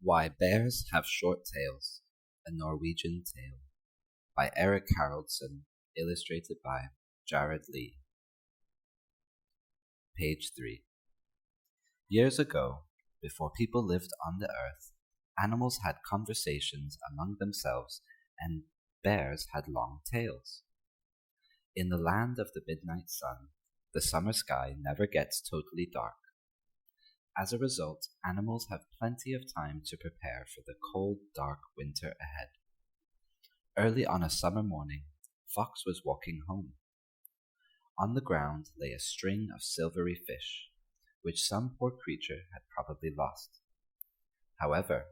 Why Bears Have Short Tails, a Norwegian Tale by Eric Haraldson, illustrated by Jared Lee. Page 3. Years ago, before people lived on the earth, animals had conversations among themselves and bears had long tails. In the land of the midnight sun, the summer sky never gets totally dark. As a result, animals have plenty of time to prepare for the cold, dark winter ahead. Early on a summer morning, Fox was walking home. On the ground lay a string of silvery fish, which some poor creature had probably lost. However,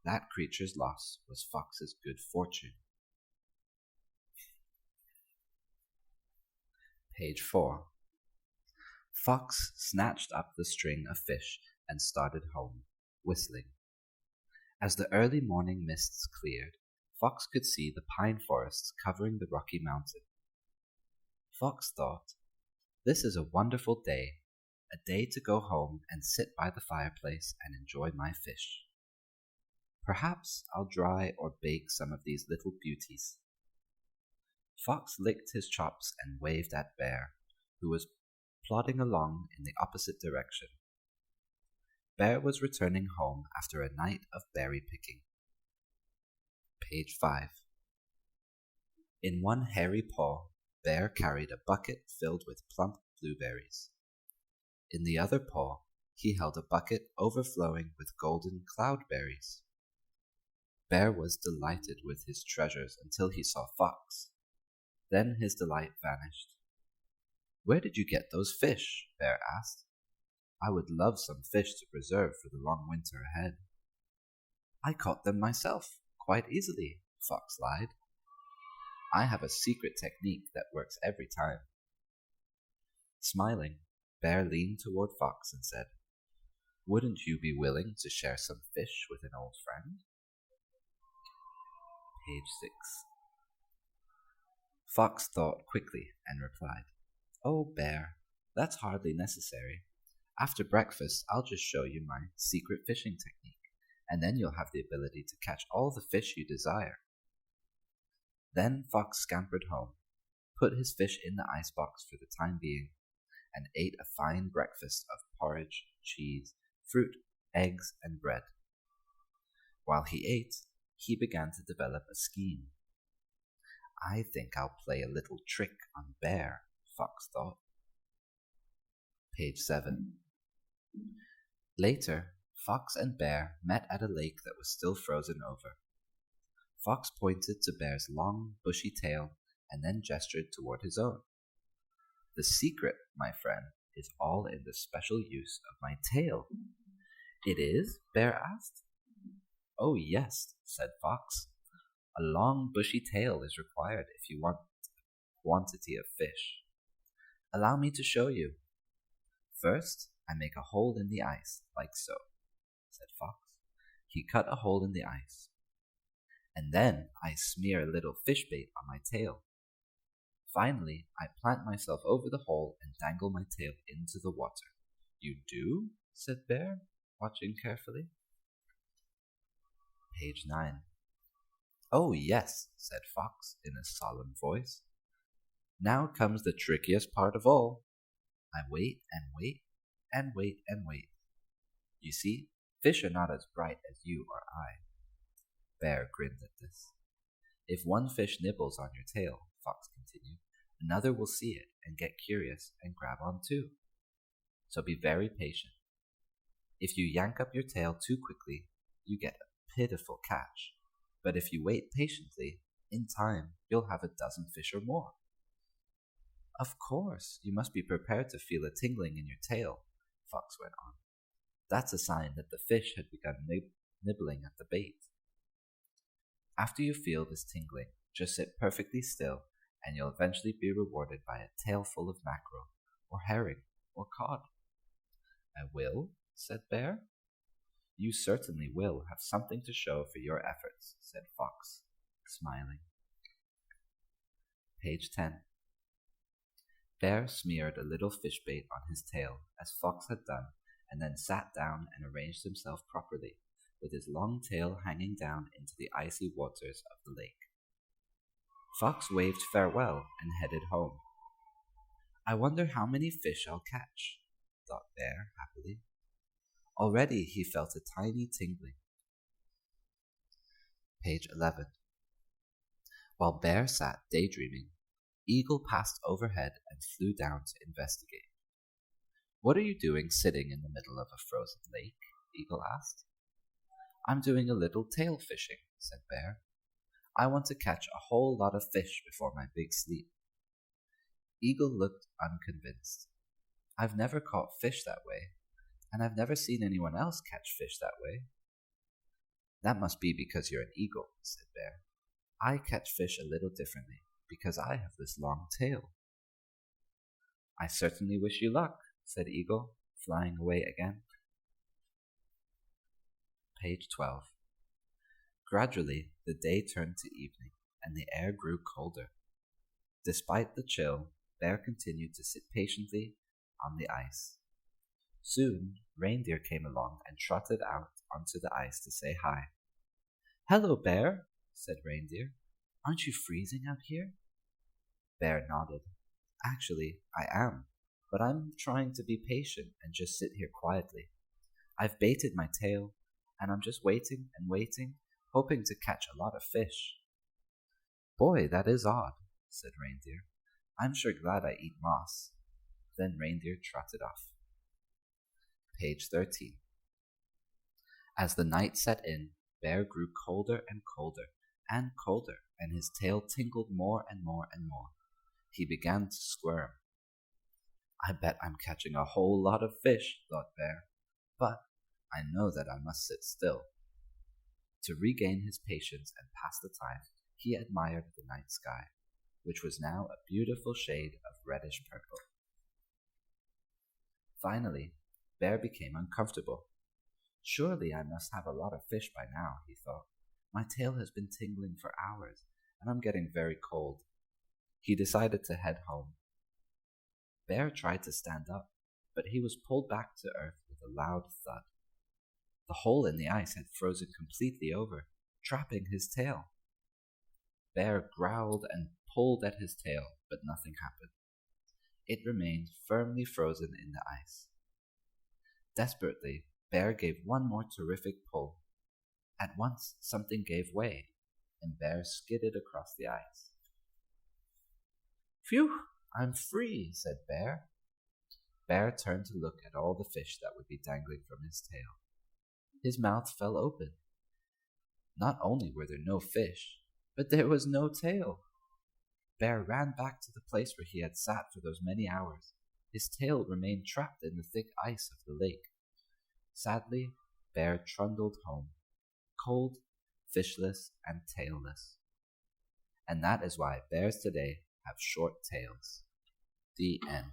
that creature's loss was Fox's good fortune. Page 4. Fox snatched up the string of fish and started home, whistling. As the early morning mists cleared, Fox could see the pine forests covering the Rocky Mountain. Fox thought, "This is a wonderful day, a day to go home and sit by the fireplace and enjoy my fish. Perhaps I'll dry or bake some of these little beauties." Fox licked his chops and waved at Bear, who was plodding along in the opposite direction. Bear was returning home after a night of berry picking. Page 5. In one hairy paw, Bear carried a bucket filled with plump blueberries. In the other paw, he held a bucket overflowing with golden cloudberries. Bear was delighted with his treasures until he saw Fox. Then his delight vanished. "Where did you get those fish?" Bear asked. "I would love some fish to preserve for the long winter ahead." "I caught them myself, quite easily," Fox lied. "I have a secret technique that works every time." Smiling, Bear leaned toward Fox and said, "Wouldn't you be willing to share some fish with an old friend?" Page 6. Fox thought quickly and replied, "Oh, Bear, that's hardly necessary. After breakfast, I'll just show you my secret fishing technique, and then you'll have the ability to catch all the fish you desire." Then Fox scampered home, put his fish in the icebox for the time being, and ate a fine breakfast of porridge, cheese, fruit, eggs, and bread. While he ate, he began to develop a scheme. "I think I'll play a little trick on Bear," Fox thought. Page 7. Later, Fox and Bear met at a lake that was still frozen over. Fox pointed to Bear's long, bushy tail and then gestured toward his own. "The secret, my friend, is all in the special use of my tail." "It is?" Bear asked. "Oh, yes," said Fox. "A long, bushy tail is required if you want a quantity of fish. Allow me to show you. First, I make a hole in the ice, like so," said Fox. He cut a hole in the ice. "And then I smear a little fish bait on my tail. Finally, I plant myself over the hole and dangle my tail into the water." "You do?" said Bear, watching carefully. Page 9. "Oh, yes," said Fox in a solemn voice. "Now comes the trickiest part of all. I wait and wait and wait and wait. You see, fish are not as bright as you or I." Bear grinned at this. "If one fish nibbles on your tail," Fox continued, "another will see it and get curious and grab on too. So be very patient. If you yank up your tail too quickly, you get a pitiful catch. But if you wait patiently, in time you'll have a dozen fish or more." "Of course, you must be prepared to feel a tingling in your tail," Fox went on. "That's a sign that the fish had begun nibbling at the bait. After you feel this tingling, just sit perfectly still, and you'll eventually be rewarded by a tail full of mackerel, or herring, or cod." "I will?" said Bear. "You certainly will have something to show for your efforts," said Fox, smiling. Page 10. Bear smeared a little fish bait on his tail, as Fox had done, and then sat down and arranged himself properly, with his long tail hanging down into the icy waters of the lake. Fox waved farewell and headed home. I wonder how many fish I'll catch, thought Bear happily. Already he felt a tiny tingling. Page 11. While Bear sat daydreaming, Eagle passed overhead and flew down to investigate. What are you doing sitting in the middle of a frozen lake? Eagle asked. I'm doing a little tail fishing, said Bear. I want to catch a whole lot of fish before my big sleep. Eagle looked unconvinced. I've never caught fish that way, and I've never seen anyone else catch fish that way. That must be because you're an eagle, said Bear. I catch fish a little differently because I have this long tail. I certainly wish you luck, said Eagle, flying away again. Page 12. Gradually, the day turned to evening, and the air grew colder. Despite the chill, Bear continued to sit patiently on the ice. Soon, Reindeer came along and trotted out onto the ice to say hi. Hello, Bear, said Reindeer. Aren't you freezing out here? Bear nodded. Actually, I am, but I'm trying to be patient and just sit here quietly. I've baited my tail, and I'm just waiting and waiting, hoping to catch a lot of fish. Boy, that is odd, said Reindeer. I'm sure glad I eat moss. Then Reindeer trotted off. Page 13. As the night set in, Bear grew colder and colder and colder, and his tail tingled more and more and more. He began to squirm. I bet I'm catching a whole lot of fish, thought Bear, but I know that I must sit still. To regain his patience and pass the time, he admired the night sky, which was now a beautiful shade of reddish purple. Finally, Bear became uncomfortable. Surely I must have a lot of fish by now, he thought. My tail has been tingling for hours, and I'm getting very cold. He decided to head home. Bear tried to stand up, but he was pulled back to earth with a loud thud. The hole in the ice had frozen completely over, trapping his tail. Bear growled and pulled at his tail, but nothing happened. It remained firmly frozen in the ice. Desperately, Bear gave one more terrific pull. At once, something gave way, and Bear skidded across the ice. Phew, I'm free, said Bear. Bear turned to look at all the fish that would be dangling from his tail. His mouth fell open. Not only were there no fish, but there was no tail. Bear ran back to the place where he had sat for those many hours. His tail remained trapped in the thick ice of the lake. Sadly, Bear trundled home, cold, fishless, and tailless. And that is why bears today have short tails. The end.